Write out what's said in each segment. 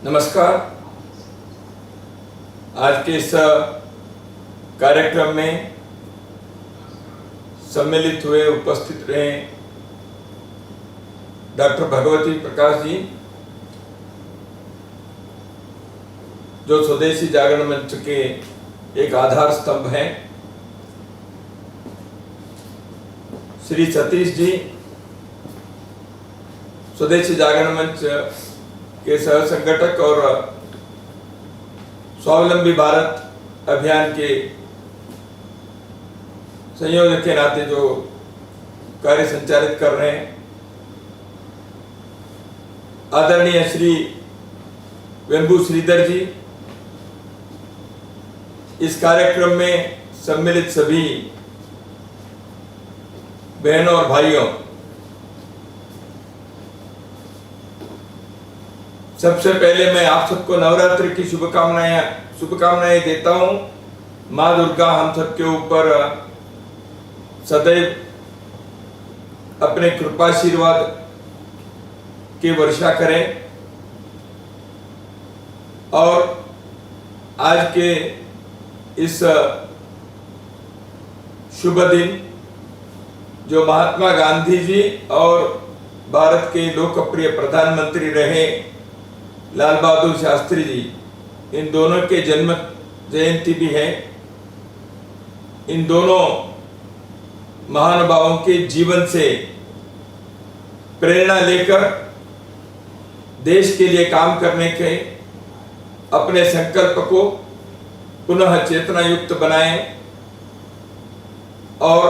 नमस्कार। आज के इस कार्यक्रम में सम्मिलित हुए उपस्थित रहे डॉक्टर भगवती प्रकाश जी, जो स्वदेशी जागरण मंच के एक आधार स्तंभ हैं, श्री सतीश जी, स्वदेशी जागरण मंच के सह संगठक और स्वावलंबी भारत अभियान के संयोजक के नाते जो कार्य संचालित कर रहे हैं, आदरणीय श्री वेंबू श्रीधर जी, इस कार्यक्रम में सम्मिलित सभी बहनों और भाइयों, सबसे पहले मैं आप सबको नवरात्रि की शुभकामनाएं देता हूं। माँ दुर्गा हम सबके ऊपर सदैव अपने कृपाशीर्वाद की वर्षा करें और आज के इस शुभ दिन जो महात्मा गांधी जी और भारत के लोकप्रिय प्रधानमंत्री रहे लाल बहादुर शास्त्री जी, इन दोनों के जन्म जयंती भी है। इन दोनों महानुभावों के जीवन से प्रेरणा लेकर देश के लिए काम करने के अपने संकल्प को पुनः चेतना युक्त बनाएं और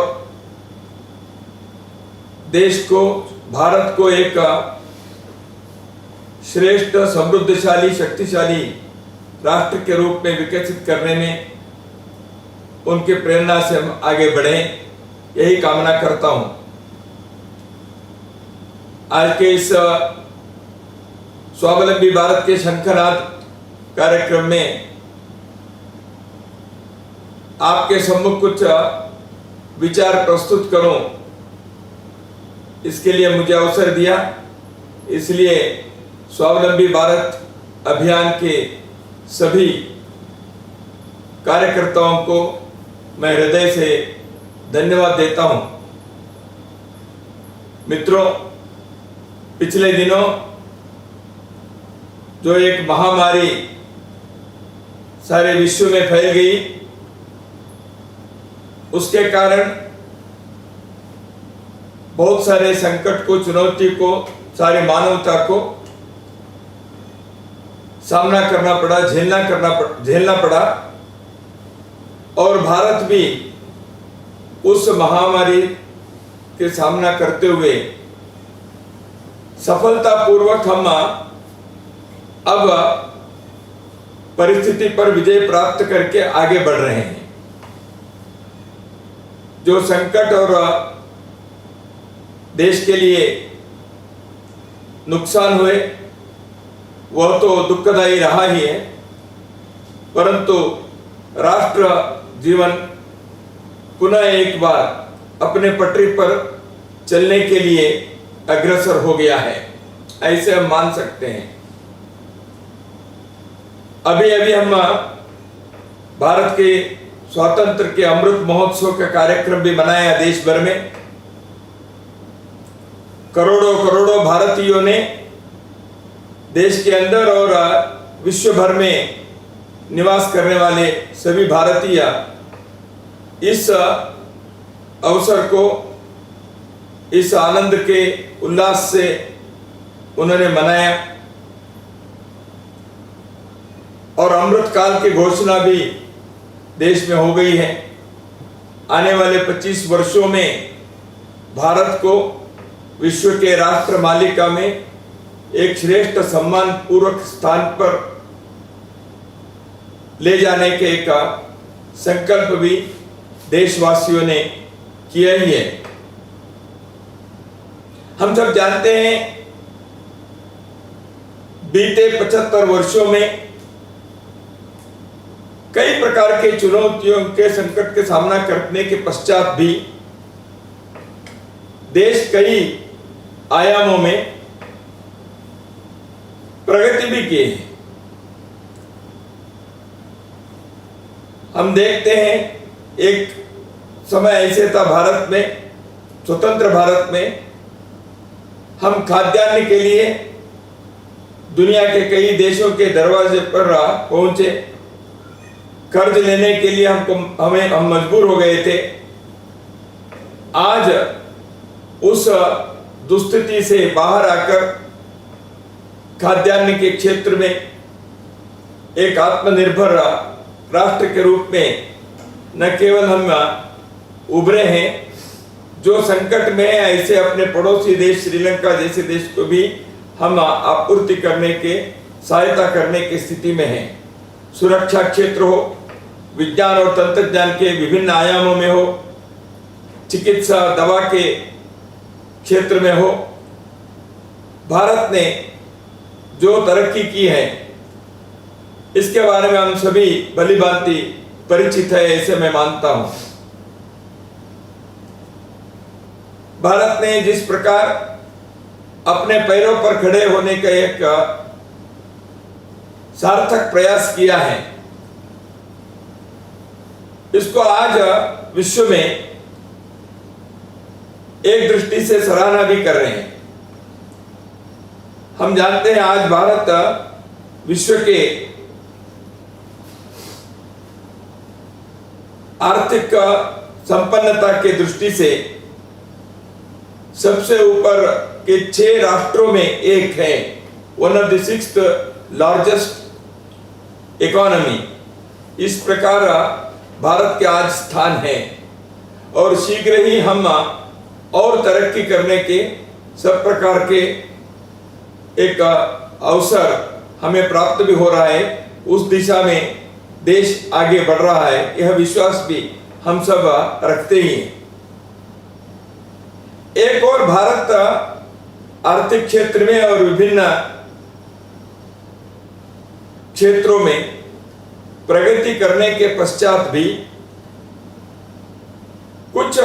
देश को, भारत को एक श्रेष्ठ, समृद्धशाली, शक्तिशाली राष्ट्र के रूप में विकसित करने में उनके प्रेरणा से हम आगे बढ़ें, यही कामना करता हूं। आज के इस स्वावलंबी भारत के शंखनाद कार्यक्रम में आपके सम्मुख कुछ विचार प्रस्तुत करूं, इसके लिए मुझे अवसर दिया, इसलिए स्वावलंबी भारत अभियान के सभी कार्यकर्ताओं को मैं हृदय से धन्यवाद देता हूं। मित्रों, पिछले दिनों जो एक महामारी सारे विश्व में फैल गई, उसके कारण बहुत सारे संकट को, चुनौती को, सारी मानवता को सामना करना पड़ा, झेलना पड़ा और भारत भी उस महामारी के सामना करते हुए सफलतापूर्वक हम अब परिस्थिति पर विजय प्राप्त करके आगे बढ़ रहे हैं। जो संकट और देश के लिए नुकसान हुए वह तो दुखदायी रहा ही है, परंतु राष्ट्र जीवन पुनः एक बार अपने पटरी पर चलने के लिए अग्रसर हो गया है, ऐसे हम मान सकते हैं। अभी अभी हम भारत के स्वातंत्र के अमृत महोत्सव का कार्यक्रम भी मनाया देश भर में। करोड़ों करोड़ों भारतीयों ने देश के अंदर और विश्व भर में निवास करने वाले सभी भारतीय इस अवसर को, इस आनंद के उल्लास से उन्होंने मनाया और अमृत काल की घोषणा भी देश में हो गई है। आने वाले 25 वर्षों में भारत को विश्व के राष्ट्र मालिका में एक श्रेष्ठ सम्मान पूर्वक स्थान पर ले जाने के एक संकल्प भी देशवासियों ने किया ही है। हम सब जानते हैं, बीते 75 वर्षों में कई प्रकार के चुनौतियों के संकट के सामना करने के पश्चात भी देश कई आयामों में प्रगति भी की है। हम देखते हैं एक समय ऐसे था भारत में, स्वतंत्र भारत में, हम खाद्यान्न के लिए दुनिया के कई देशों के दरवाजे पर पहुंचे। कर्ज लेने के लिए हम मजबूर हो गए थे। आज उस दुस्थिति से बाहर आकर खाद्यान्न के क्षेत्र में एक आत्मनिर्भर राष्ट्र के रूप में न केवल हम उभरे हैं, जो संकट में है ऐसे अपने पड़ोसी देश श्रीलंका जैसे देश को भी हम आपूर्ति करने के, सहायता करने की स्थिति में हैं। सुरक्षा क्षेत्र हो, विज्ञान और तंत्रज्ञान के विभिन्न आयामों में हो, चिकित्सा दवा के क्षेत्र में हो, भारत ने जो तरक्की की है इसके बारे में हम सभी भली भांति परिचित है, ऐसे मैं मानता हूं। भारत ने जिस प्रकार अपने पैरों पर खड़े होने का एक सार्थक प्रयास किया है, इसको आज विश्व में एक दृष्टि से सराहना भी कर रहे हैं। हम जानते हैं आज भारत विश्व के आर्थिक संपन्नता के दृष्टि से सबसे ऊपर के 6 राष्ट्रों में एक है, one of the 6th largest economy. इस प्रकार भारत के आज स्थान है और शीघ्र ही हम और तरक्की करने के सब प्रकार के एक अवसर हमें प्राप्त भी हो रहा है। उस दिशा में देश आगे बढ़ रहा है, यह विश्वास भी हम सब रखते ही हैं। एक और भारत आर्थिक क्षेत्र में और विभिन्न क्षेत्रों में प्रगति करने के पश्चात भी कुछ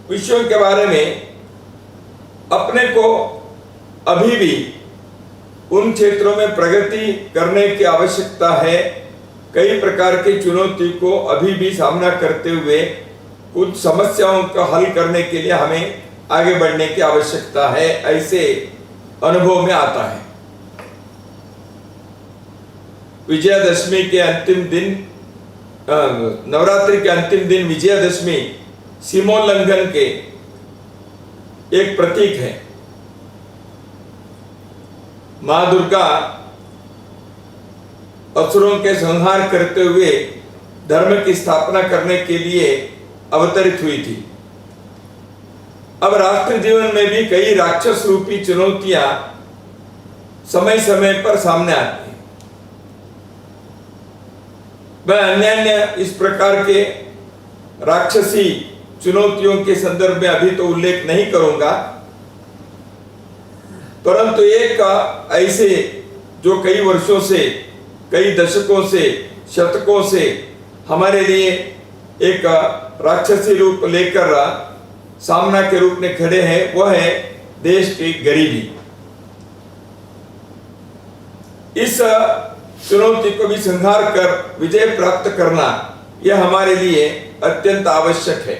विषयों के बारे में अपने को अभी भी उन क्षेत्रों में प्रगति करने की आवश्यकता है। कई प्रकार की चुनौती को अभी भी सामना करते हुए कुछ समस्याओं का हल करने के लिए हमें आगे बढ़ने की आवश्यकता है, ऐसे अनुभव में आता है। विजयादशमी के अंतिम दिन, नवरात्रि के अंतिम दिन विजयादशमी सीमोल्लंघन के एक प्रतीक है। मां दुर्गा असुरों के संहार करते हुए धर्म की स्थापना करने के लिए अवतरित हुई थी। अब राष्ट्र जीवन में भी कई राक्षस रूपी चुनौतियां समय समय पर सामने आती हैं। मैं अन्य इस प्रकार के राक्षसी चुनौतियों के संदर्भ में अभी तो उल्लेख नहीं करूंगा, परंतु एक ऐसे जो कई वर्षों से, कई दशकों से, शतकों से हमारे लिए एक राक्षसी रूप लेकर सामना के रूप में खड़े हैं, वह है देश की गरीबी। इस चुनौती को भी संहार कर विजय प्राप्त करना यह हमारे लिए अत्यंत आवश्यक है।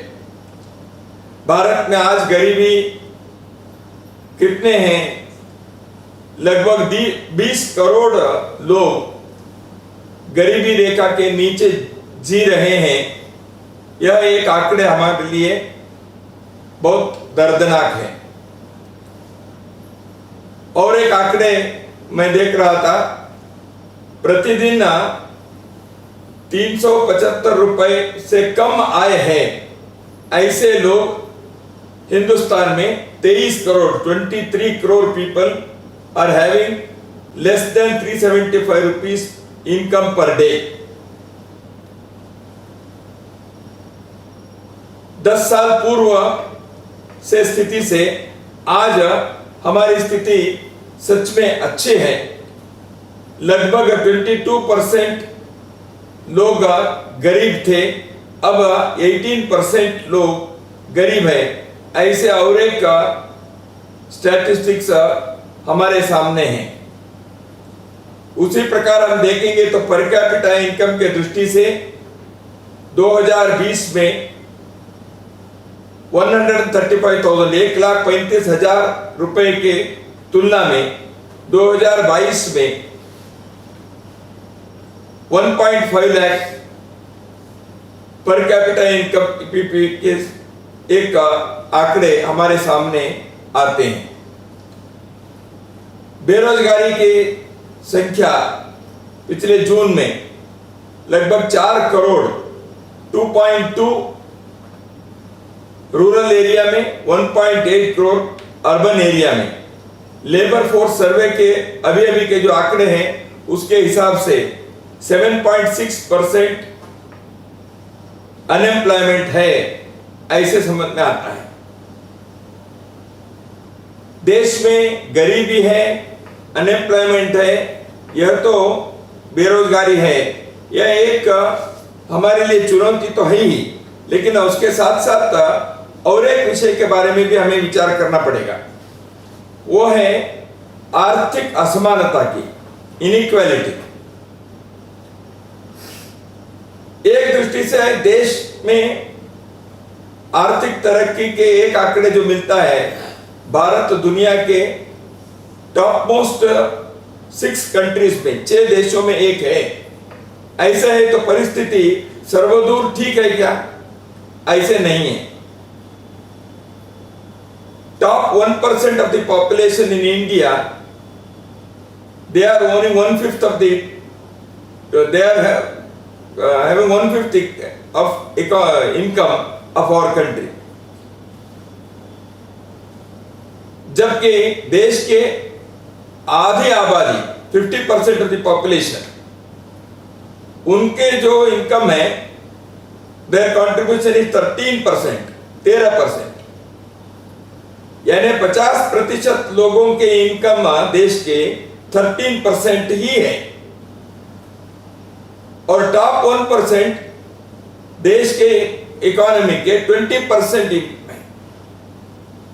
भारत में आज गरीबी कितने हैं? लगभग 20 करोड़ लोग गरीबी रेखा के नीचे जी रहे हैं। यह एक आंकड़े हमारे लिए बहुत दर्दनाक है। और एक आंकड़े मैं देख रहा था, प्रतिदिन 375 रुपए से कम आय है ऐसे लोग हिंदुस्तान में 23 crore 23 crore people are having less than 375 rupees income per day. 10 साल पूर्व से स्थिति से आज हमारी स्थिति सच में अच्छी है। लगभग 22% लोग गरीब थे, अब 18% लोग गरीब हैं। ऐसे और एक स्टैटिस्टिक्स हमारे सामने हैं। उसी प्रकार हम देखेंगे तो पर कैपिटा इनकम के दृष्टि से 2020 में 135,000 1,35,000 रुपए के तुलना में 2022 में 1.5 lakh per capita income PP के एक आंकड़े हमारे सामने आते हैं। बेरोजगारी की संख्या पिछले जून में लगभग 4 करोड़ 2.2 रूरल एरिया में 1.8 करोड़ अर्बन एरिया में। लेबर फोर्स सर्वे के अभी के जो आंकड़े हैं उसके हिसाब से 7.6% अनएम्प्लॉयमेंट है, ऐसे समझ में आता है। देश में गरीबी है, अनएम्प्लॉयमेंट है, यह तो बेरोजगारी है, यह एक हमारे लिए चुनौती तो है ही, लेकिन उसके साथ साथ और एक विषय के बारे में भी हमें विचार करना पड़ेगा। वो है आर्थिक असमानता की, इनइक्वालिटी। एक दृष्टि से देश में आर्थिक तरक्की के एक आंकड़े जो मिलता है, भारत दुनिया के टॉप मोस्ट 6 कंट्रीज में, 6 देशों में एक है। ऐसा है तो परिस्थिति सर्वदूर ठीक है क्या? ऐसे नहीं है। Top 1% of the population in India, they are only 1/5 of the, they are having 1/5 of income of our country. जबकि देश के आधी आबादी 50% of the population, उनके जो इनकम है, their contribution is 13%, 13%। यानी 50% लोगों के इनकम देश के 13% ही है, और टॉप 1% देश के इकोनॉमी के 20% है।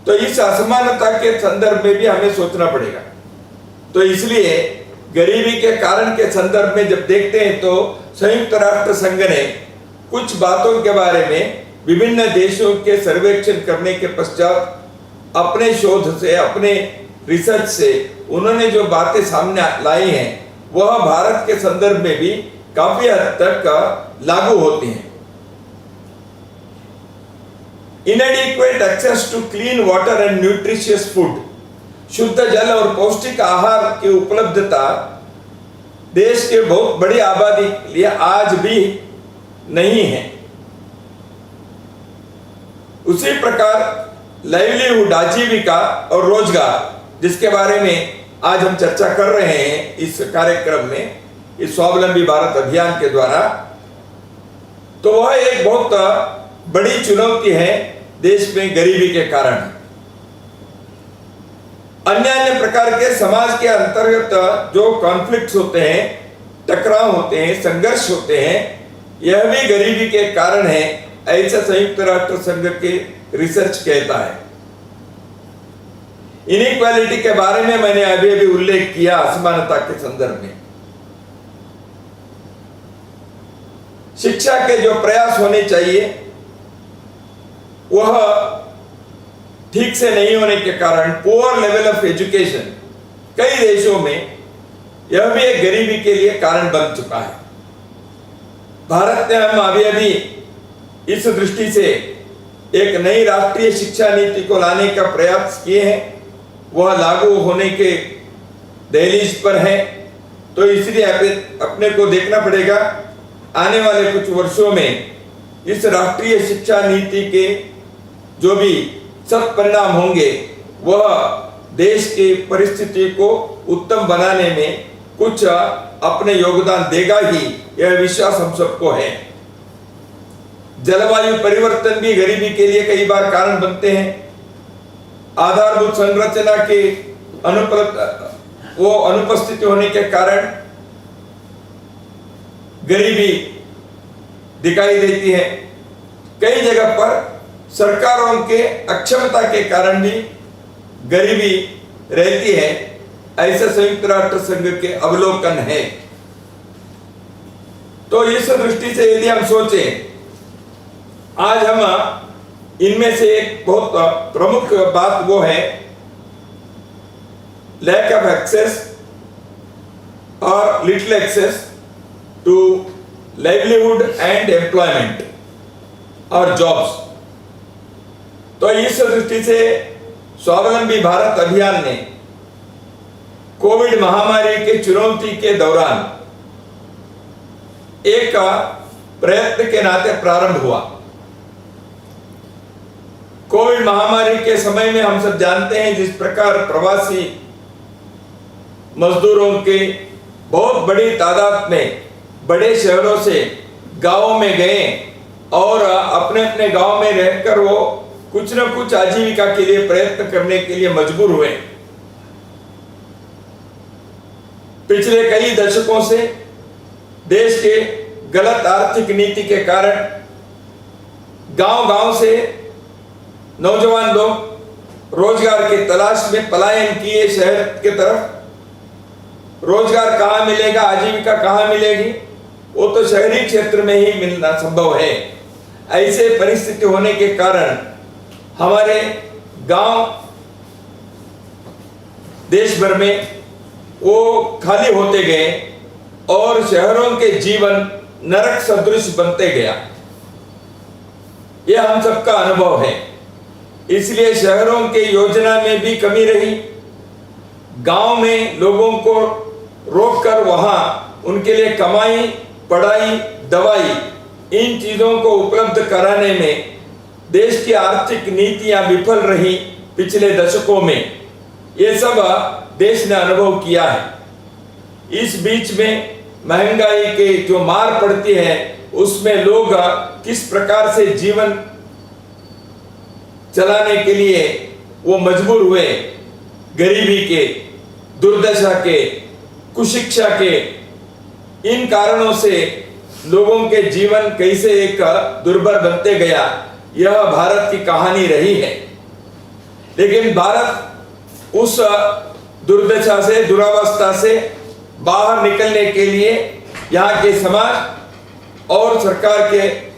तो इस असमानता के संदर्भ में भी हमें सोचना पड़ेगा। तो इसलिए गरीबी के कारण के संदर्भ में जब देखते हैं तो संयुक्त राष्ट्र संघ ने कुछ बातों के बारे में विभिन्न देशों के सर्वेक्षण करने के पश्चात अपने शोध से, अपने रिसर्च से उन्होंने जो बातें सामने लाई हैं वह भारत के संदर्भ में भी काफी हद तक लागू होती हैं। Inadequate access to clean water and nutritious food, शुद्ध जल और पौष्टिक आहार की उपलब्धता देश के बहुत बड़ी आबादी के लिए आज भी नहीं है। उसी प्रकार लाइवलीहुड, आजीविका और रोजगार, जिसके बारे में आज हम चर्चा कर रहे हैं इस कार्यक्रम में, इस स्वावलंबी भारत अभियान के द्वारा, तो वह एक बहुत बड़ी चुनौती है देश में गरीबी के कारण। अन्य प्रकार के समाज के अंतर्गत जो कॉन्फ्लिक्ट्स होते हैं, टकराव होते हैं, संघर्ष होते हैं, यह भी गरीबी के कारण है, ऐसा संयुक्त राष्ट्र संघ के रिसर्च कहता है। इनइक्वालिटी के बारे में मैंने अभी उल्लेख किया असमानता के संदर्भ में। शिक्षा के जो प्रयास होने चाहिए वह ठीक से नहीं होने के कारण, पुअर लेवल ऑफ एजुकेशन कई देशों में, यह भी एक गरीबी के लिए कारण बन चुका है। भारत ने हम अभी इस दृष्टि से एक नई राष्ट्रीय शिक्षा नीति को लाने का प्रयास किए हैं, वह लागू होने के दहलीज पर है। तो इसलिए अपने को देखना पड़ेगा आने वाले कुछ वर्षों में इस राष्ट्रीय शिक्षा नीति के जो भी सत्परिणाम होंगे वह देश की परिस्थिति को उत्तम बनाने में कुछ अपने योगदान देगा ही, यह विश्वास हम सबको है। जलवायु परिवर्तन भी गरीबी के लिए कई बार कारण बनते हैं। आधारभूत संरचना के अनुपस्थिति होने के कारण गरीबी दिखाई देती है। कई जगह पर सरकारों के अक्षमता के कारण भी गरीबी रहती है, ऐसे संयुक्त राष्ट्र संघ के अवलोकन है। तो इस दृष्टि से यदि हम सोचें आज हम इनमें से एक बहुत प्रमुख बात वो है लैक ऑफ एक्सेस और little access to livelihood and employment और जॉब्स। तो इस दृष्टि से स्वावलंबी भारत अभियान ने कोविड महामारी के चुनौती के दौरान एक प्रयत्न के नाते प्रारंभ हुआ। कोविड महामारी के समय में हम सब जानते हैं जिस प्रकार प्रवासी मजदूरों के बहुत बड़ी तादाद में बड़े शहरों से गांवों में गए और अपने अपने गांव में रहकर वो कुछ न कुछ आजीविका के लिए प्रयत्न करने के लिए मजबूर हुए। पिछले कई दशकों से देश के गलत आर्थिक नीति के कारण गांव-गांव से नौजवान लोग रोजगार की तलाश में पलायन किए शहर के तरफ। रोजगार कहाँ मिलेगा, आजीविका कहाँ मिलेगी, वो तो शहरी क्षेत्र में ही मिलना संभव है। ऐसे परिस्थिति होने के कारण हमारे गांव देश भर में वो खाली होते गए और शहरों के जीवन नरक सदृश बनते गया। यह हम सबका अनुभव है। इसलिए शहरों के योजना में भी कमी रही। गांव में लोगों को रोककर वहां उनके लिए कमाई, पढ़ाई, दवाई इन चीजों को उपलब्ध कराने में देश की आर्थिक नीतियां विफल रही पिछले दशकों में। ये सब देश ने अनुभव किया है। इस बीच में महंगाई के जो मार पड़ती है उसमें लोग किस प्रकार से जीवन चलाने के लिए वो मजबूर हुए। गरीबी के, दुर्दशा के, कुशिक्षा के इन कारणों से लोगों के जीवन कैसे एक दुर्भर बनते गया, यह भारत की कहानी रही है। लेकिन भारत उस दुर्दशा से, दुरावस्था से बाहर निकलने के लिए यहाँ के समाज और सरकार के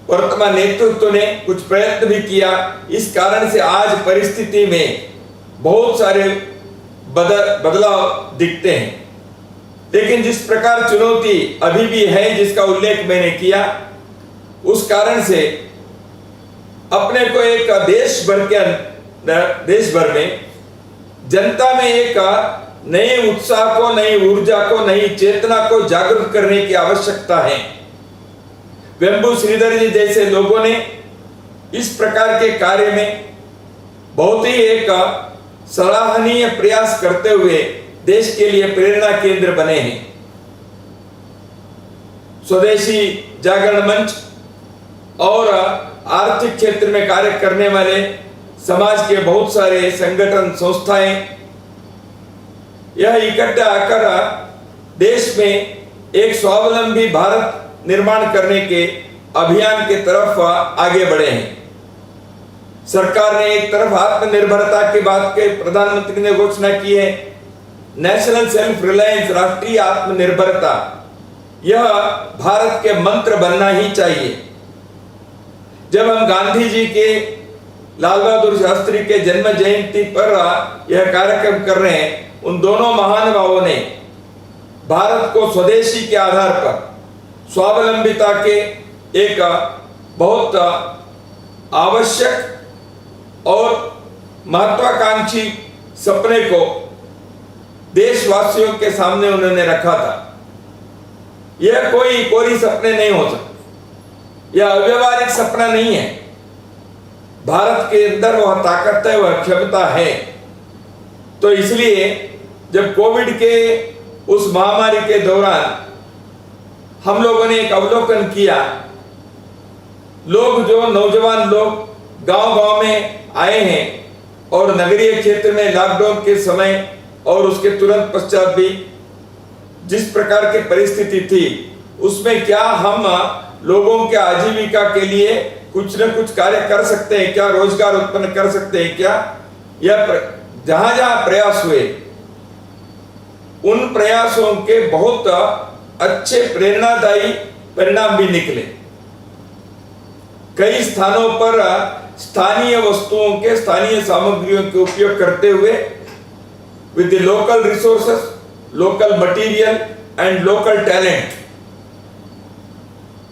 वर्तमान नेतृत्व ने कुछ प्रयत्न भी किया। इस कारण से आज परिस्थिति में बहुत सारे बदलाव दिखते हैं। लेकिन जिस प्रकार चुनौती अभी भी है जिसका उल्लेख मैंने किया, उस कारण से अपने को एक देश भर में जनता में एक नए उत्साह को, नई ऊर्जा को, नई चेतना को जागरूक करने की आवश्यकता है। वेंबू श्रीधर जी जैसे लोगों ने इस प्रकार के कार्य में बहुत ही एक सराहनीय प्रयास करते हुए देश के लिए प्रेरणा केंद्र बने हैं। स्वदेशी जागरण मंच और आर्थिक क्षेत्र में कार्य करने वाले समाज के बहुत सारे संगठन, संस्थाएं यह इकट्ठा आकर देश में एक स्वावलंबी भारत निर्माण करने के अभियान के तरफ आगे बढ़े हैं। सरकार ने एक तरफ आत्मनिर्भरता की बात के प्रधानमंत्री ने घोषणा की है, नेशनल सेल्फ रिलायंस, राष्ट्रीय आत्मनिर्भरता, यह भारत के मंत्र बनना ही चाहिए। जब हम गांधी जी के, लाल बहादुर शास्त्री के जन्म जयंती पर यह कार्यक्रम कर रहे हैं, उन दोनों महानुभावों ने भारत को स्वदेशी के आधार पर स्वावलंबिता के एक बहुत आवश्यक और महत्वाकांक्षी सपने को देशवासियों के सामने उन्होंने रखा था। यह कोई कोरी सपने नहीं हो सकते, यह अव्यवहारिक सपना नहीं है। भारत के अंदर वह ताकत है, वह क्षमता है। तो इसलिए जब कोविड के उस महामारी के दौरान हम लोगों ने एक अवलोकन किया, लोग जो नौजवान लोग गांव-गांव में आए हैं और नगरीय क्षेत्र में लॉकडाउन के समय और उसके तुरंत पश्चात भी जिस प्रकार की परिस्थिति थी, उसमें क्या हम लोगों के आजीविका के लिए कुछ न कुछ कार्य कर सकते हैं क्या, रोजगार उत्पन्न कर सकते हैं क्या, यह जहां जहां प्रयास हुए उन प्रयासों के बहुत अच्छे प्रेरणादायी परिणाम भी निकले। कई स्थानों पर स्थानीय वस्तुओं के, स्थानीय सामग्रियों के उपयोग करते हुए with the local resources, local material and local talent,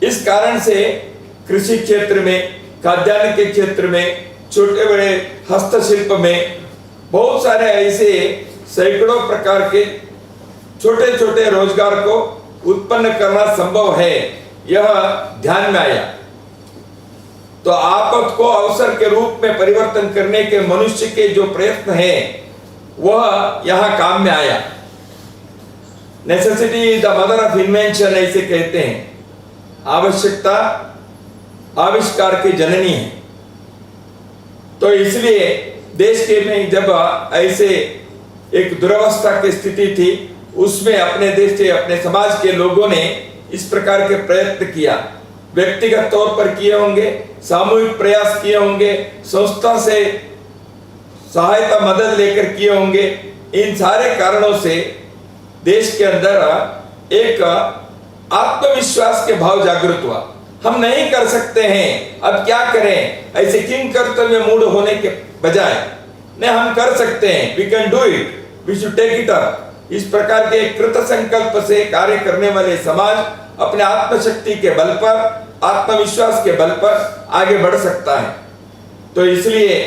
इस कारण से कृषि क्षेत्र में, खाद्यान्न के क्षेत्र में, छोटे बड़े हस्तशिल्प में बहुत सारे ऐसे सैकड़ों प्रकार के छोटे छोटे रोजगार को उत्पन्न करना संभव है, यह ध्यान में आया। तो आपद को अवसर के रूप में परिवर्तन करने के मनुष्य के जो प्रयत्न है वह यहां काम में आया। Necessity is the mother of invention ऐसे कहते हैं, आवश्यकता आविष्कार की जननी है। तो इसलिए देश के में जब ऐसे एक दुर्वस्था की स्थिति थी, उसमें अपने देश के, अपने समाज के लोगों ने इस प्रकार के प्रयत्न किया, व्यक्तिगत तौर पर किए होंगे, सामूहिक प्रयास किए होंगे, संस्था से सहायता मदद लेकर किए होंगे। इन सारे कारणों से देश के अंदर एक आत्मविश्वास के भाव जागृत हुआ। हम नहीं कर सकते हैं, अब क्या करें, ऐसे किंग कर्तव्य मूड होने के बजाय नहीं, हम कर सकते हैं, we can do it, we should take it up. इस प्रकार के कृत संकल्प से कार्य करने वाले समाज अपने आत्मशक्ति के बल पर, आत्मविश्वास के बल पर आगे बढ़ सकता है। तो इसलिए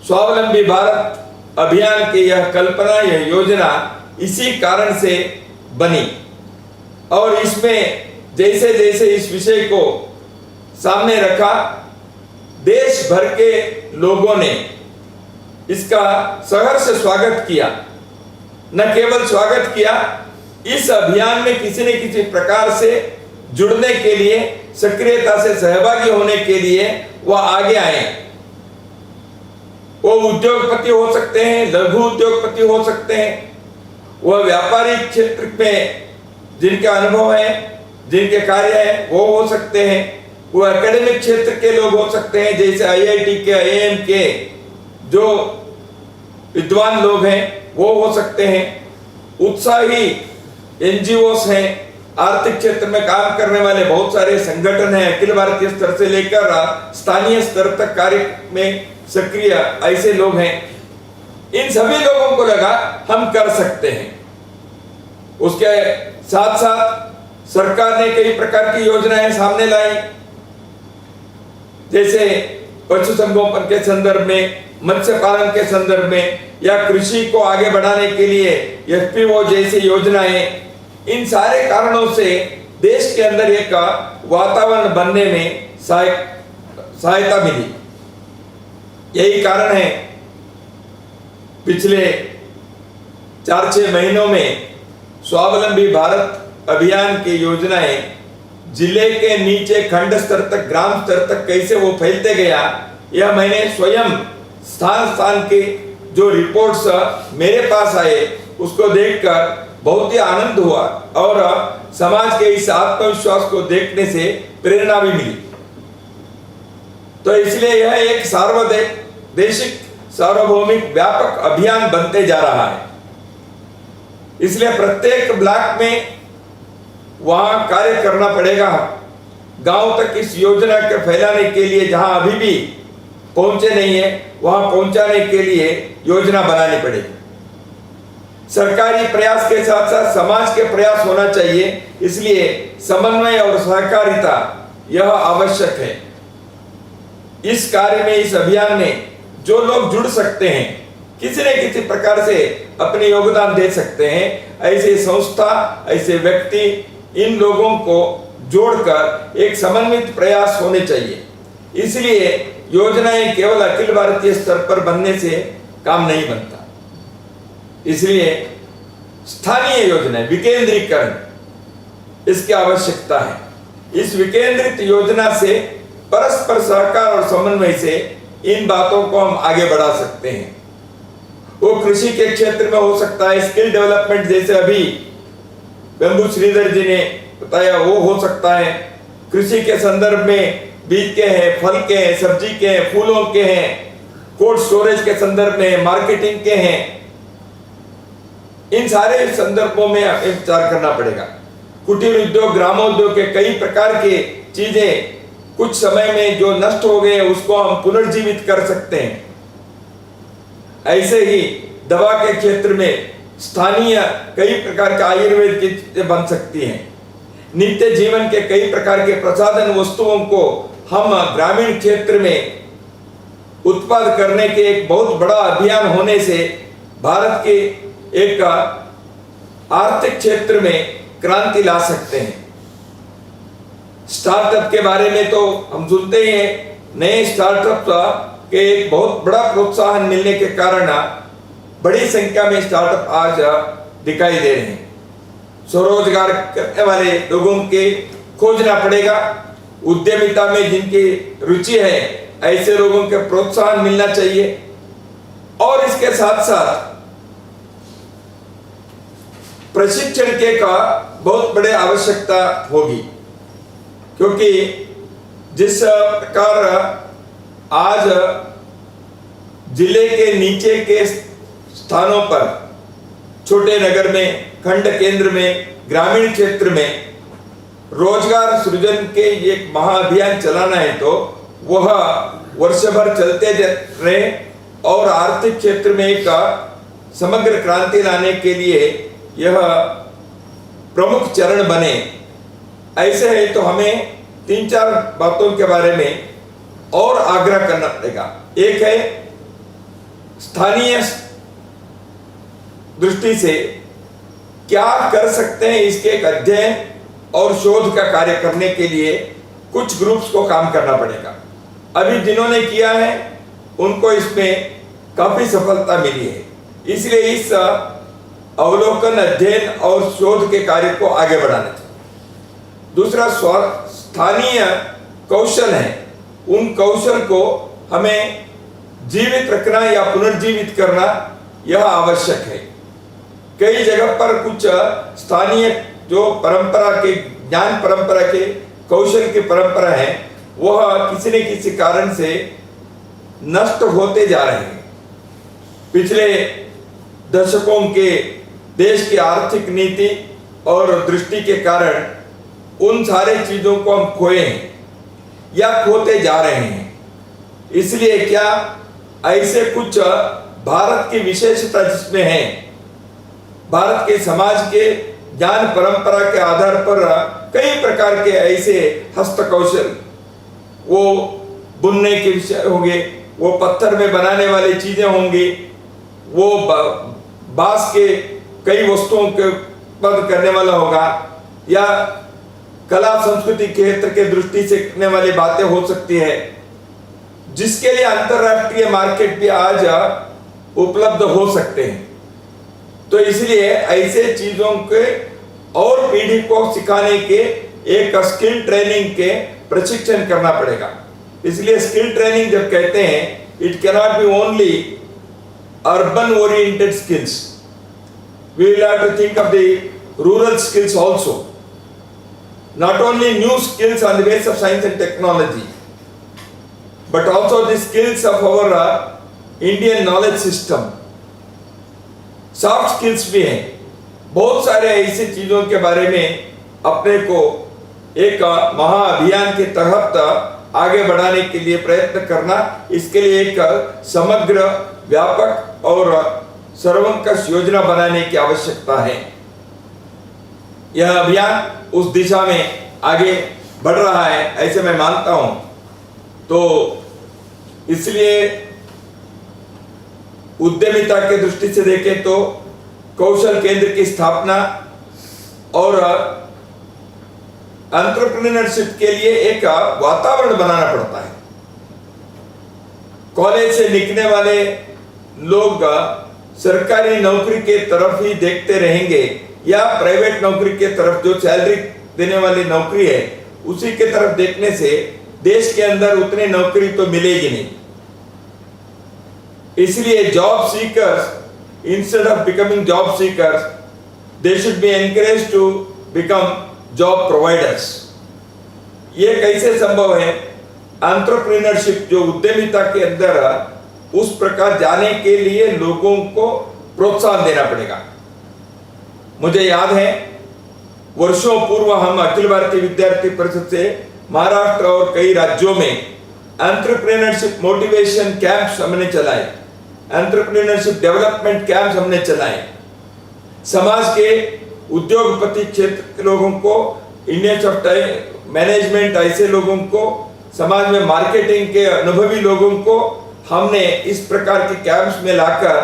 स्वावलंबी भारत अभियान की यह कल्पना, यह योजना इसी कारण से बनी। और इसमें जैसे जैसे इस विषय को सामने रखा, देश भर के लोगों ने इसका सहर्ष स्वागत किया। न केवल स्वागत किया, इस अभियान में किसी न किसी प्रकार से जुड़ने के लिए, सक्रियता से सहभागी होने के लिए वह आगे आए। वो उद्योगपति हो सकते हैं, लघु उद्योगपति हो सकते हैं, वह व्यापारिक क्षेत्र में जिनके अनुभव है, जिनके कार्य है वो हो सकते हैं, वो एकेडमिक क्षेत्र के लोग हो सकते हैं, जैसे IIT के, IIM के जो विद्वान लोग हैं वो हो सकते हैं, उत्साही NGOs हैं, आर्थिक क्षेत्र में काम करने वाले बहुत सारे संगठन हैं, अखिल भारतीय स्तर से लेकर स्थानीय स्तर तक कार्य में सक्रिय ऐसे लोग हैं। इन सभी लोगों को लगा हम कर सकते हैं। उसके साथ साथ सरकार ने कई प्रकार की योजनाएं सामने लाई, जैसे पशु संगोपन के संदर्भ में, मत्स्य पालन के संदर्भ में, या कृषि को आगे बढ़ाने के लिए FPO जैसी योजनाएं। इन सारे कारणों से देश के अंदर एक वातावरण बनने में सहायता मिली। यही कारण है पिछले 4-6 महीनों में स्वावलंबी भारत अभियान की योजनाएं जिले के नीचे खंड स्तर तक, ग्राम स्तर तक कैसे वो फैलते गया, यह मैंने स्वयं स्थान स्थान के जो रिपोर्ट्स मेरे पास आए उसको देखकर बहुत ही आनंद हुआ और समाज के इस आत्मविश्वास को देखने से प्रेरणा भी मिली। तो इसलिए यह एक सार्वदेशिक, सार्वभौमिक, व्यापक अभियान बनते जा रहा है। इसलिए प्रत्येक ब्लॉक में वहां कार्य करना पड़ेगा, गांव तक इस योजना के फैलाने के लिए, जहां अभी भी पहुंचे नहीं है वहां पहुंचाने के लिए योजना बनानी पड़ेगी। सरकारी प्रयास के साथ साथ समाज के प्रयास होना चाहिए, इसलिए समन्वय और सहकारिता यह आवश्यक है। इस कार्य में, इस अभियान में जो लोग जुड़ सकते हैं, किसी न किसी प्रकार से अपने योगदान दे सकते हैं, ऐसे संस्था, ऐसे व्यक्ति, इन लोगों को जोड़कर एक समन्वित प्रयास होने चाहिए। इसलिए योजनाएं केवल अखिल भारतीय स्तर पर बनने से काम नहीं बनता। इसलिए स्थानीय योजनाएं, विकेंद्रीकरण, इसकी आवश्यकता है। इस विकेंद्रित योजना से, परस्पर सहकार और समन्वय से इन बातों को हम आगे बढ़ा सकते हैं। वो कृषि के क्षेत्र में हो सकता है, स्किल डेवलपमेंट जैसे अभी बेम्बू श्रीधर जी ने बताया वो हो सकता है। कृषि के संदर्भ में बीज के हैं, फल के हैं, सब्जी के हैं, फूलों के हैं, कोल्ड स्टोरेज के संदर्भ में, मार्केटिंग के हैं। इन सारे संदर्भों में विचार करना पड़ेगा। कुटीर उद्योग, ग्रामोद्योग के कई प्रकार के चीजें कुछ समय में जो नष्ट हो गए उसको हम पुनर्जीवित कर सकते हैं। ऐसे ही दवा के क्षेत्र में स्थानीय कई प्रकार के आयुर्वेद की चीजें बन सकती हैं। नित्य जीवन के कई प्रकार के प्रसाधन वस्तुओं को हम ग्रामीण क्षेत्र में उत्पाद करने के एक बहुत बड़ा अभियान होने से भारत के एक आर्थिक क्षेत्र में क्रांति ला सकते हैं। स्टार्टअप के बारे में तो हम सुनते ही हैं, नए स्टार्टअप के एक बहुत बड़ा प्रोत्साहन मिलने के कारण बड़ी संख्या में स्टार्टअप आज दिखाई दे रहे हैं। स्वरोजगार करने वाले लोगों के खोजना पड़ेगा। उद्यमिता में जिनकी रुचि है ऐसे लोगों के प्रोत्साहन मिलना चाहिए। और इसके साथ साथ प्रशिक्षण के का बहुत बड़े आवश्यकता होगी, क्योंकि जिस प्रकार आज जिले के नीचे के स्थानों पर, छोटे नगर में, खंड केंद्र में, ग्रामीण क्षेत्र में रोजगार सृजन के एक महाअभियान चलाना है तो वह वर्ष भर चलते रहे और आर्थिक क्षेत्र में एक समग्र क्रांति लाने के लिए यह प्रमुख चरण बने। ऐसे है तो हमें 3-4 बातों के बारे में और आग्रह करना पड़ेगा। एक है स्थानीय दृष्टि से क्या कर सकते हैं, इसके एक अध्ययन और शोध का कार्य करने के लिए कुछ ग्रुप्स को काम करना पड़ेगा। अभी जिन्होंने किया है उनको इसमें काफी सफलता मिली है, इसलिए इस अवलोकन, अध्ययन और शोध के कार्य को आगे बढ़ाना चाहिए। दूसरा स्थानीय कौशल है, उन कौशल को हमें जीवित रखना या पुनर्जीवित करना यह आवश्यक है। कई जगह पर कुछ स्थानीय जो परंपरा के ज्ञान, परंपरा के कौशल की परंपरा है, वह किसी न किसी कारण से नष्ट होते जा रहे हैं। पिछले दशकों के देश की आर्थिक नीति और दृष्टि के कारण उन सारे चीजों को हम खोए हैं या खोते जा रहे हैं। इसलिए क्या ऐसे कुछ भारत की विशेषता जिसमें है, भारत के समाज के ज्ञान परंपरा के आधार पर कई प्रकार के ऐसे हस्तकौशल, वो बुनने के विषय होंगे, वो पत्थर में बनाने वाली चीजें होंगी, वो बांस के कई वस्तुओं के उत्पादन करने वाला होगा, या कला संस्कृति क्षेत्र के दृष्टि से करने वाली बातें हो सकती है, जिसके लिए अंतरराष्ट्रीय मार्केट भी आज उपलब्ध हो सकते हैं। तो इसलिए ऐसे चीजों के और पीढ़ी को सिखाने के एक स्किल ट्रेनिंग के प्रशिक्षण करना पड़ेगा। इसलिए स्किल ट्रेनिंग जब कहते हैं, it cannot be only urban oriented skills, we will have to think of the rural skills also, not only new skills on the basis of science and technology, but also the skills of our Indian knowledge system, soft skills भी हैं। बहुत सारे ऐसी चीजों के बारे में अपने को एक महाअभियान के तहत आगे बढ़ाने के लिए प्रयत्न करना, इसके लिए एक समग्र, व्यापक और सर्वंकष योजना बनाने की आवश्यकता है। यह अभियान उस दिशा में आगे बढ़ रहा है ऐसे मैं मानता हूं। तो इसलिए उद्यमिता के दृष्टि से देखें तो कौशल केंद्र की स्थापना और एंटरप्रेन्योरशिप के लिए एक वातावरण बनाना पड़ता है। कॉलेज से निकलने वाले लोग सरकारी नौकरी के तरफ ही देखते रहेंगे या प्राइवेट नौकरी के तरफ, जो सैलरी देने वाली नौकरी है उसी के तरफ देखने से देश के अंदर उतनी नौकरी तो मिलेगी नहीं। इसलिए job seekers, instead of becoming job seekers, they should be encouraged to become job providers. ये कैसे संभव है? एंटरप्रेन्योरशिप, जो उद्यमिता के अंदर, उस प्रकार जाने के लिए लोगों को प्रोत्साहन देना पड़ेगा। मुझे याद है वर्षों पूर्व हम अखिल भारतीय विद्यार्थी परिषद से महाराष्ट्र और कई राज्यों में एंटरप्रेन्योरशिप मोटिवेशन कैंप्स हमने चलाए, एंटरप्रेन्योरशिप डेवलपमेंट कैंप्स हमने चलाए। समाज के उद्योगपति क्षेत्र के लोगों को, इंडियन ऑफ मैनेजमेंट ऐसे लोगों को, समाज में मार्केटिंग के अनुभवी लोगों को हमने इस प्रकार के कैंप्स में लाकर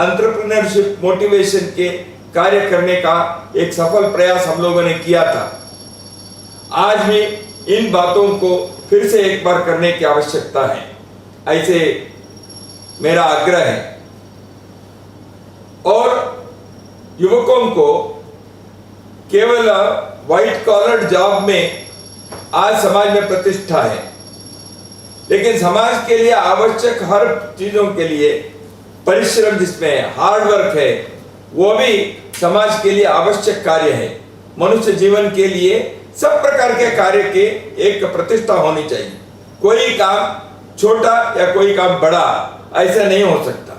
एंटरप्रेन्योरशिप मोटिवेशन के कार्य करने का एक सफल प्रयास हम लोगों ने किया था। आज भी इन बातों को फिर से एक बार करने की आवश्यकता है, ऐसे मेरा आग्रह है। और युवकों को केवल व्हाइट कॉलर जॉब में आज समाज में प्रतिष्ठा है, लेकिन समाज के लिए आवश्यक हर चीजों के लिए परिश्रम जिसमें हार्ड वर्क है, वो भी समाज के लिए आवश्यक कार्य है। मनुष्य जीवन के लिए सब प्रकार के कार्य के एक प्रतिष्ठा होनी चाहिए। कोई काम छोटा या कोई काम बड़ा ऐसा नहीं हो सकता।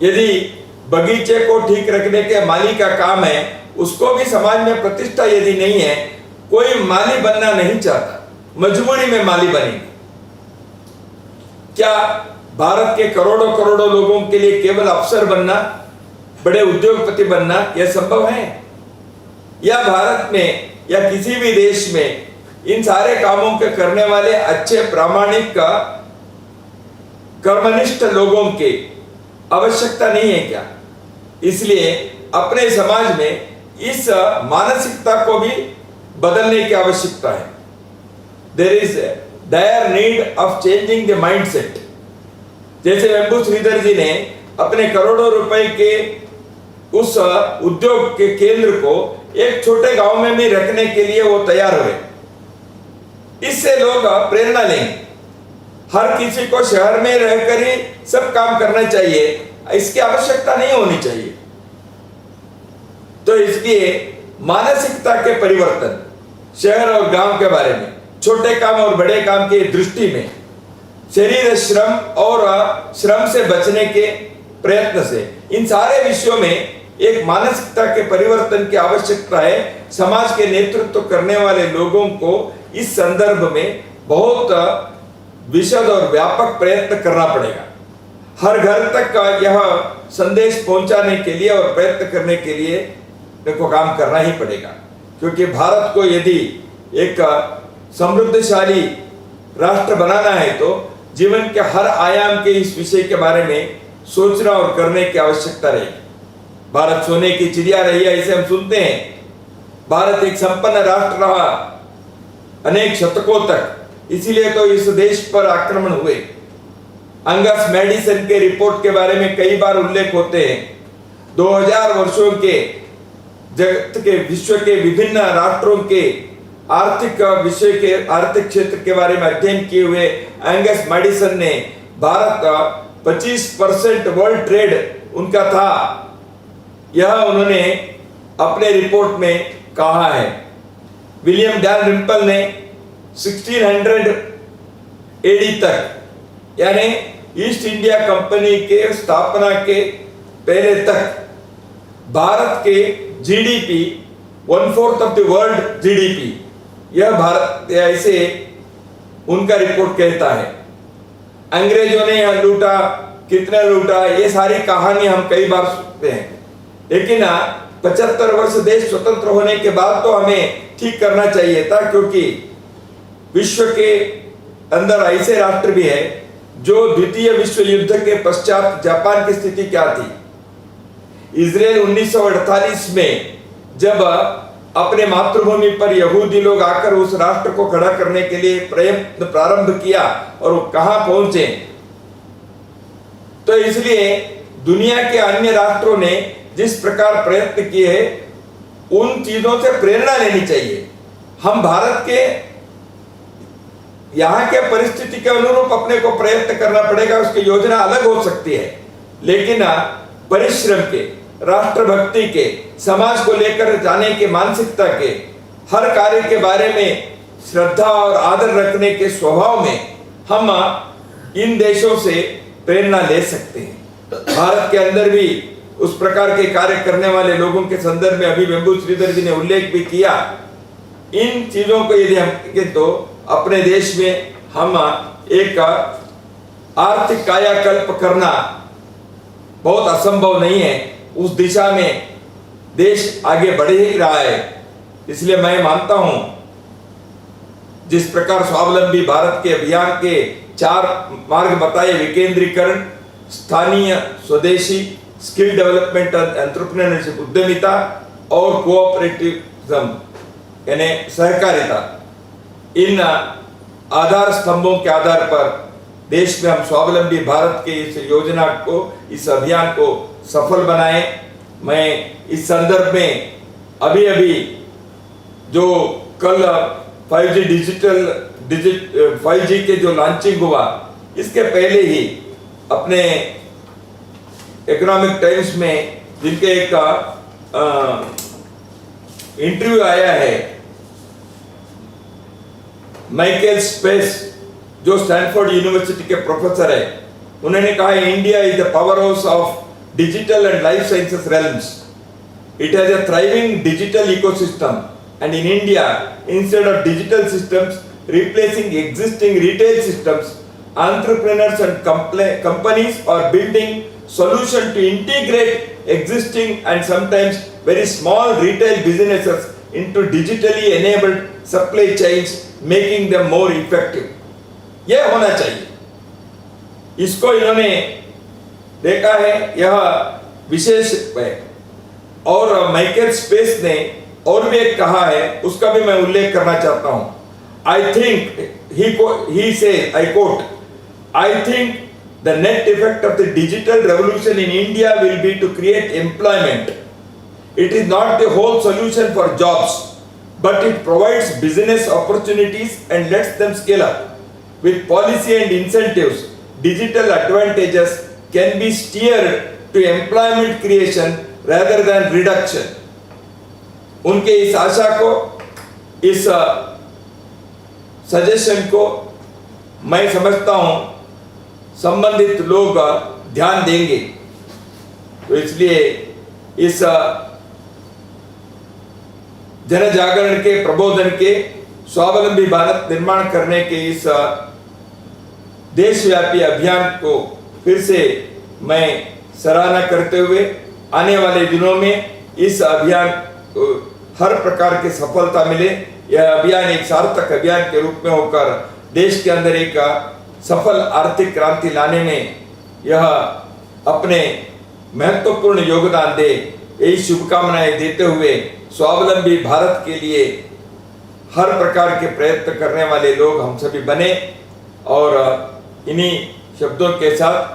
यदि बगीचे को ठीक रखने के माली का काम है, उसको भी समाज में प्रतिष्ठा यदि नहीं है, कोई माली बनना नहीं चाहता, मजबूरी में माली बनेगी। क्या भारत के करोड़ों करोड़ों लोगों के लिए केवल अफसर बनना, बड़े उद्योगपति बनना यह संभव है? या भारत में या किसी भी देश में इन सारे कामों के करने वाले अच्छे प्रामाणिक कर्मनिष्ठ लोगों की आवश्यकता नहीं है क्या? इसलिए अपने समाज में इस मानसिकता को भी बदलने की आवश्यकता है। There is dire need of changing the mindset। जैसे वेंबू श्रीधर जी ने अपने करोड़ों रुपए के उस उद्योग के केंद्र को एक छोटे गांव में भी रखने के लिए वो तैयार हुए। इससे लोग प्रेरणा लेंगे। हर किसी को शहर में रहकर ही सब काम करना चाहिए, इसकी आवश्यकता नहीं होनी चाहिए। तो इसलिए मानसिकता के परिवर्तन शहर और गांव के बारे में, छोटे काम और बड़े काम की दृष्टि में, शरीर श्रम और श्रम से बचने के प्रयत्न से, इन सारे विषयों में एक मानसिकता के परिवर्तन की आवश्यकता है। समाज के नेतृत्व करने वाले लोगों को इस संदर्भ में बहुत विशद और व्यापक प्रयत्न करना पड़ेगा। हर घर तक यह संदेश पहुंचाने के लिए और प्रयत्न करने के लिए को काम करना ही पड़ेगा, क्योंकि भारत को यदि एक समृद्धशाली राष्ट्र बनाना है तो जीवन के हर आयाम के इस विषय के बारे में सोचना और करने की आवश्यकता रहेगी। भारत सोने की चिड़िया रही है, ऐसे हम सुनते हैं। भारत एक संपन्न राष्ट्र रहा अनेक शतकों तक, इसीलिए तो इस देश पर आक्रमण हुए। अंगस मैडिसन के रिपोर्ट के बारे में कई बार उल्लेख होते हैं। 2000 वर्षों के जगत के विश्व के विभिन्न राष्ट्रों के आर्थिक विषय के आर्थिक क्षेत्र के बारे में अध्ययन किए हुए एंगस मैडिसन ने भारत का 25% वर्ल्ड ट्रेड उनका था, यह उन्होंने अपने रिपोर्ट में कहा है। विलियम डैलरिम्पल ने 1600 एडी तक, यानी ईस्ट इंडिया कंपनी के स्थापना के पहले तक भारत के GDP 1/4 of the world GDP, यह भारत ऐसे उनका रिपोर्ट कहता है। अंग्रेजों ने यह लूटा, कितना लूटा, ये सारी कहानी हम कई बार सुनते हैं, लेकिन 75 वर्ष देश स्वतंत्र होने के बाद तो हमें ठीक करना चाहिए था, क्योंकि विश्व के अंदर ऐसे राष्ट्र भी है जो द्वितीय विश्व युद्ध के पश्चात जापान की स्थिति क्या थी। इजराइल 1948 में जब अपने मातृभूमि पर यहूदी लोग आकर उस राष्ट्र को खड़ा करने के लिए प्रयत्न प्रारंभ किया और वो कहां पहुंचे, तो इसलिए दुनिया के अन्य राष्ट्रों ने जिस प्रकार प्रयत्न किए उन चीजों से प्रेरणा लेनी चाहिए। हम भारत के यहाँ के परिस्थिति के अनुरूप अपने को प्रयत्न करना पड़ेगा, उसकी योजना अलग हो सकती है, लेकिन परिश्रम के, राष्ट्रभक्ति के, समाज को लेकर जाने के मानसिकता के, हर कार्य के बारे में श्रद्धा और आदर रखने के स्वभाव में हम इन देशों से प्रेरणा ले सकते हैं। भारत के अंदर भी उस प्रकार के कार्य करने वाले लोगों के संदर्भ में अभी वेंबू श्रीधर जी ने उल्लेख भी किया। इन चीजों को यदि हम देखें तो अपने देश में हम एक आर्थिक कायाकल्प करना बहुत असंभव नहीं है। उस दिशा में देश आगे बढ़ ही रहा है। इसलिए मैं मानता हूं जिस प्रकार स्वावलंबी भारत के अभियान के 4 मार्ग बताए, विकेंद्रीकरण, स्थानीय स्वदेशी, स्किल डेवलपमेंट, एंटरप्रेन्योरशिप उद्यमिता और कोऑपरेटिविज्म यानी सहकारिता, इन आधार स्तंभों के आधार पर देश में हम स्वावलंबी भारत के इस योजना को, इस अभियान को सफल बनाएं। मैं इस संदर्भ में अभी जो कल 5G के जो लॉन्चिंग हुआ, इसके पहले ही अपने इकोनॉमिक टाइम्स में जिनके एक इंटरव्यू आया है, माइकल स्पेस जो स्टैनफोर्ड यूनिवर्सिटी के प्रोफेसर है, उन्होंने कहा India is the power house of digital and life sciences realms. It has a thriving digital ecosystem, and in India, instead of digital systems replacing existing retail systems, entrepreneurs and companies are building solutions to integrate existing and sometimes very small retail businesses into digitally enabled supply chains, making them more effective. यह होना चाहिए। इसको इन्होंने देखा है, यह विशेष है। और माइकल स्पेस ने और भी एक कहा है, उसका भी मैं उल्लेख करना चाहता हूं। आई think he said I quote, I think the net effect of the digital revolution in India will be to create employment. It is not the whole solution for jobs, but it provides business opportunities and lets them scale up. With policy and incentives, digital advantages can be steered to employment creation rather than reduction. उनके इस आशा को, इस suggestion को मैं समझता हूं संबंधित लोग ध्यान देंगे। तो इसलिए इस जन जागरण के, प्रबोधन के, स्वावलंबी भारत निर्माण करने के इस देशव्यापी अभियान को फिर से मैं सराहना करते हुए आने वाले दिनों में इस अभियान को हर प्रकार की सफलता मिले। यह अभियान एक सार्थक अभियान के रूप में होकर देश के अंदर एक सफल आर्थिक क्रांति लाने में यह अपने महत्वपूर्ण योगदान दे, यही शुभकामनाएं देते हुए स्वावलंबी भारत के लिए हर प्रकार के प्रयत्न करने वाले लोग हम सभी बने। और इन्हीं शब्दों के साथ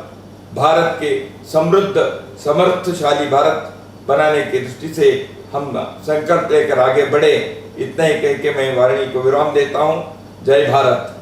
भारत के समृद्ध समर्थशाली भारत बनाने की दृष्टि से हम संकल्प लेकर आगे बढ़े। इतना ही कह के मैं वाणी को विराम देता हूं। जय भारत।